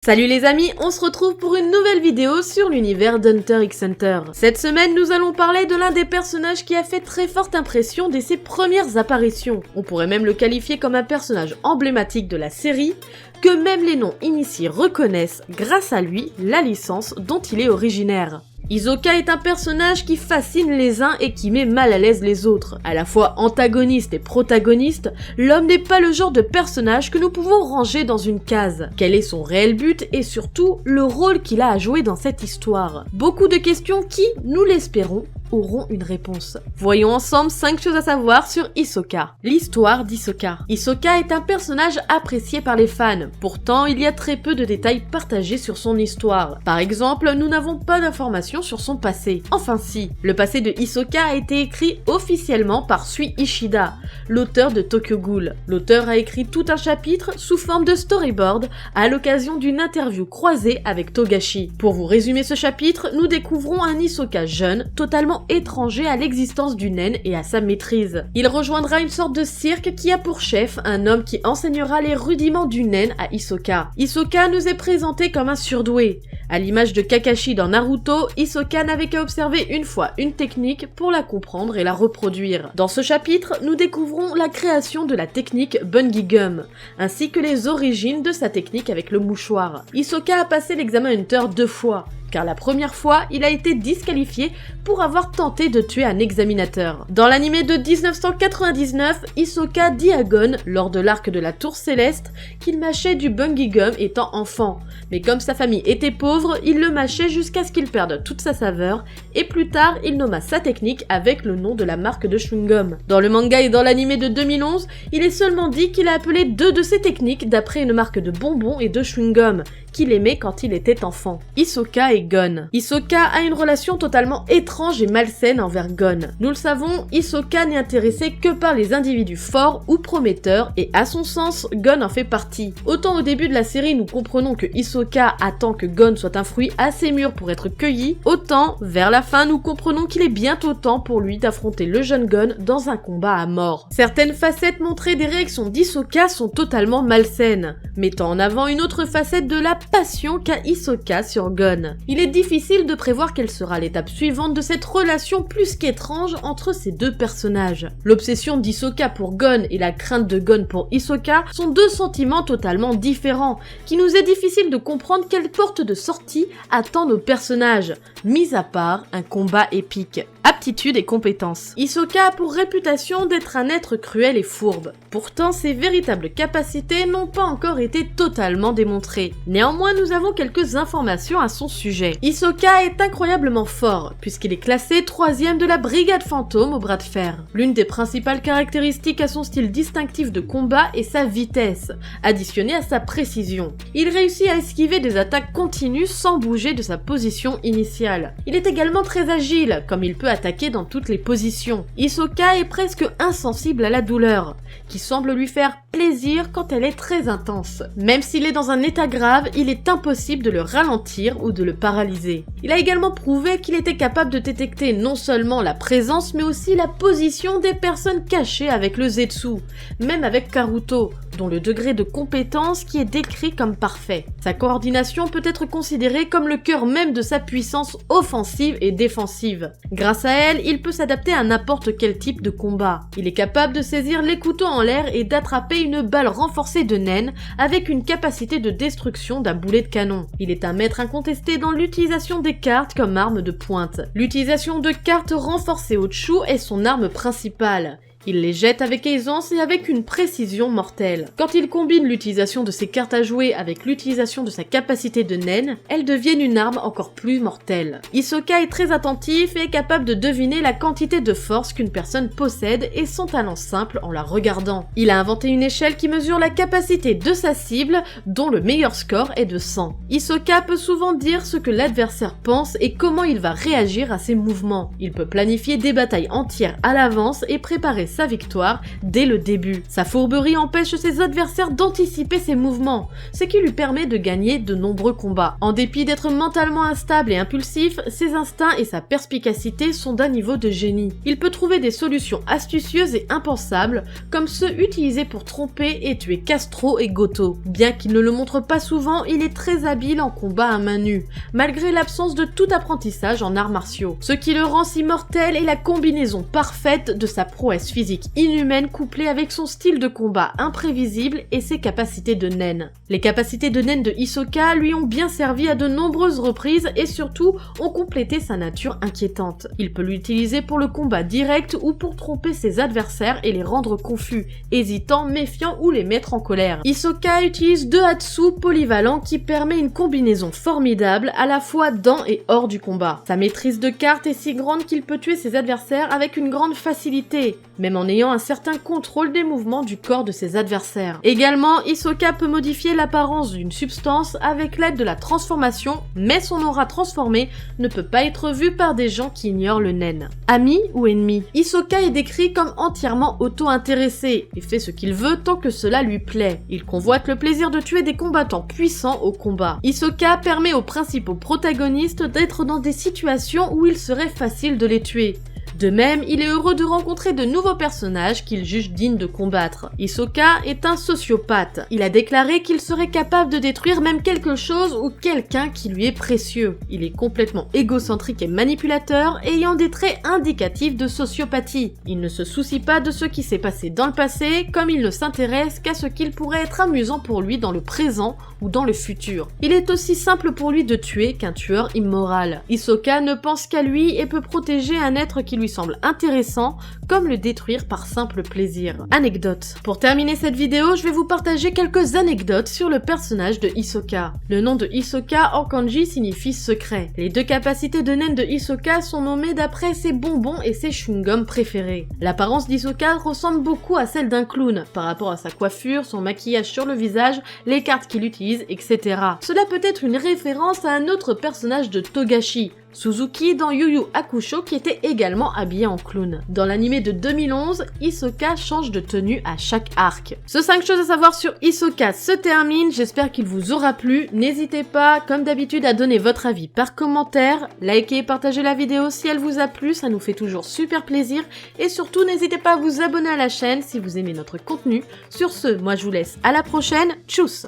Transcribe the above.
Salut les amis, on se retrouve pour une nouvelle vidéo sur l'univers d'Hunter x Hunter. Cette semaine, nous allons parler de l'un des personnages qui a fait très forte impression dès ses premières apparitions. On pourrait même le qualifier comme un personnage emblématique de la série, que même les non-initiés reconnaissent grâce à lui la licence dont il est originaire. Hisoka est un personnage qui fascine les uns et qui met mal à l'aise les autres. À la fois antagoniste et protagoniste, l'homme n'est pas le genre de personnage que nous pouvons ranger dans une case. Quel est son réel but et surtout le rôle qu'il a à jouer dans cette histoire? Beaucoup de questions qui, nous l'espérons, auront une réponse. Voyons ensemble 5 choses à savoir sur Hisoka. L'histoire d'Hisoka. Hisoka est un personnage apprécié par les fans, pourtant il y a très peu de détails partagés sur son histoire. Par exemple, nous n'avons pas d'informations sur son passé. Enfin si, le passé de Hisoka a été écrit officiellement par Sui Ishida, l'auteur de Tokyo Ghoul. L'auteur a écrit tout un chapitre sous forme de storyboard à l'occasion d'une interview croisée avec Togashi. Pour vous résumer ce chapitre, nous découvrons un Hisoka jeune, totalement étranger à l'existence du naine et à sa maîtrise. Il rejoindra une sorte de cirque qui a pour chef un homme qui enseignera les rudiments du naine à Hisoka. Hisoka nous est présenté comme un surdoué. À l'image de Kakashi dans Naruto, Hisoka n'avait qu'à observer une fois une technique pour la comprendre et la reproduire. Dans ce chapitre, nous découvrons la création de la technique Bungi Gum, ainsi que les origines de sa technique avec le mouchoir. Hisoka a passé l'examen Hunter 2 fois, car la première fois, il a été disqualifié pour avoir tenté de tuer un examinateur. Dans l'anime de 1999, Hisoka dit à Gon, lors de l'arc de la Tour Céleste, qu'il mâchait du Bungi Gum étant enfant. Mais comme sa famille était pauvre, il le mâchait jusqu'à ce qu'il perde toute sa saveur, et plus tard, il nomma sa technique avec le nom de la marque de chewing-gum. Dans le manga et dans l'anime de 2011, il est seulement dit qu'il a appelé 2 de ses techniques d'après une marque de bonbons et de chewing-gum, qu'il aimait quand il était enfant. Hisoka et Gon. Hisoka a une relation totalement étrange et malsaine envers Gon. Nous le savons, Hisoka n'est intéressé que par les individus forts ou prometteurs et à son sens, Gon en fait partie. Autant au début de la série nous comprenons que Hisoka attend que Gon soit un fruit assez mûr pour être cueilli, autant vers la fin nous comprenons qu'il est bientôt temps pour lui d'affronter le jeune Gon dans un combat à mort. Certaines facettes montrées des réactions d'Hisoka sont totalement malsaines, mettant en avant une autre facette de la passion qu'a Hisoka sur Gon. Il est difficile de prévoir quelle sera l'étape suivante de cette relation plus qu'étrange entre ces deux personnages. L'obsession d'Hisoka pour Gon et la crainte de Gon pour Hisoka sont deux sentiments totalement différents, qui nous est difficile de comprendre quelle porte de sortie attend nos personnages, mis à part un combat épique. Aptitude et compétences. Hisoka a pour réputation d'être un être cruel et fourbe. Pourtant, ses véritables capacités n'ont pas encore été totalement démontrées. Néanmoins, nous avons quelques informations à son sujet. Hisoka est incroyablement fort, puisqu'il est classé 3e de la brigade fantôme au bras de fer. L'une des principales caractéristiques à son style distinctif de combat est sa vitesse, additionnée à sa précision. Il réussit à esquiver des attaques continues sans bouger de sa position initiale. Il est également très agile, comme il peut attaquer dans toutes les positions. Hisoka est presque insensible à la douleur, qui semble lui faire plaisir quand elle est très intense. Même s'il est dans un état grave, il est impossible de le ralentir ou de le paralyser. Il a également prouvé qu'il était capable de détecter non seulement la présence mais aussi la position des personnes cachées avec le Zetsu, même avec Karuto, dont le degré de compétence qui est décrit comme parfait. Sa coordination peut être considérée comme le cœur même de sa puissance offensive et défensive. Grâce à elle, il peut s'adapter à n'importe quel type de combat. Il est capable de saisir les couteaux en l'air et d'attraper une balle renforcée de naine avec une capacité de destruction d'un boulet de canon. Il est un maître incontesté dans l'utilisation des cartes comme arme de pointe. L'utilisation de cartes renforcées au Chu est son arme principale. Il les jette avec aisance et avec une précision mortelle. Quand il combine l'utilisation de ses cartes à jouer avec l'utilisation de sa capacité de naine, elles deviennent une arme encore plus mortelle. Hisoka est très attentif et est capable de deviner la quantité de force qu'une personne possède et son talent simple en la regardant. Il a inventé une échelle qui mesure la capacité de sa cible, dont le meilleur score est de 100. Hisoka peut souvent dire ce que l'adversaire pense et comment il va réagir à ses mouvements. Il peut planifier des batailles entières à l'avance et préparer sa victoire dès le début. Sa fourberie empêche ses adversaires d'anticiper ses mouvements, ce qui lui permet de gagner de nombreux combats. En dépit d'être mentalement instable et impulsif, ses instincts et sa perspicacité sont d'un niveau de génie. Il peut trouver des solutions astucieuses et impensables, comme ceux utilisés pour tromper et tuer Castro et Goto. Bien qu'il ne le montre pas souvent, il est très habile en combat à main nue, malgré l'absence de tout apprentissage en arts martiaux. Ce qui le rend si mortel est la combinaison parfaite de sa prouesse physique inhumaine couplée avec son style de combat imprévisible et ses capacités de nen. Les capacités de nen de Hisoka lui ont bien servi à de nombreuses reprises et surtout ont complété sa nature inquiétante. Il peut l'utiliser pour le combat direct ou pour tromper ses adversaires et les rendre confus, hésitants, méfiants ou les mettre en colère. Hisoka utilise deux Hatsu polyvalents qui permet une combinaison formidable à la fois dans et hors du combat. Sa maîtrise de cartes est si grande qu'il peut tuer ses adversaires avec une grande facilité, même en ayant un certain contrôle des mouvements du corps de ses adversaires. Également, Hisoka peut modifier l'apparence d'une substance avec l'aide de la transformation, mais son aura transformée ne peut pas être vue par des gens qui ignorent le nen. Ami ou ennemi? Hisoka est décrit comme entièrement auto-intéressé et fait ce qu'il veut tant que cela lui plaît. Il convoite le plaisir de tuer des combattants puissants au combat. Hisoka permet aux principaux protagonistes d'être dans des situations où il serait facile de les tuer. De même, il est heureux de rencontrer de nouveaux personnages qu'il juge dignes de combattre. Hisoka est un sociopathe. Il a déclaré qu'il serait capable de détruire même quelque chose ou quelqu'un qui lui est précieux. Il est complètement égocentrique et manipulateur, ayant des traits indicatifs de sociopathie. Il ne se soucie pas de ce qui s'est passé dans le passé, comme il ne s'intéresse qu'à ce qu'il pourrait être amusant pour lui dans le présent ou dans le futur. Il est aussi simple pour lui de tuer qu'un tueur immoral. Hisoka ne pense qu'à lui et peut protéger un être qui lui semble intéressant, comme le détruire par simple plaisir. Anecdote. Pour terminer cette vidéo, je vais vous partager quelques anecdotes sur le personnage de Hisoka. Le nom de Hisoka en kanji signifie secret. Les deux capacités de nen de Hisoka sont nommées d'après ses bonbons et ses chewing-gums préférés. L'apparence d'Hisoka ressemble beaucoup à celle d'un clown, par rapport à sa coiffure, son maquillage sur le visage, les cartes qu'il utilise, etc. Cela peut être une référence à un autre personnage de Togashi, Suzuki dans Yu Yu Hakusho, qui était également habillé en clown. Dans l'anime de 2011, Hisoka change de tenue à chaque arc. Ce 5 choses à savoir sur Hisoka se termine, j'espère qu'il vous aura plu. N'hésitez pas, comme d'habitude, à donner votre avis par commentaire, likez et partagez la vidéo si elle vous a plu, ça nous fait toujours super plaisir. Et surtout, n'hésitez pas à vous abonner à la chaîne si vous aimez notre contenu. Sur ce, moi je vous laisse à la prochaine, tchuss!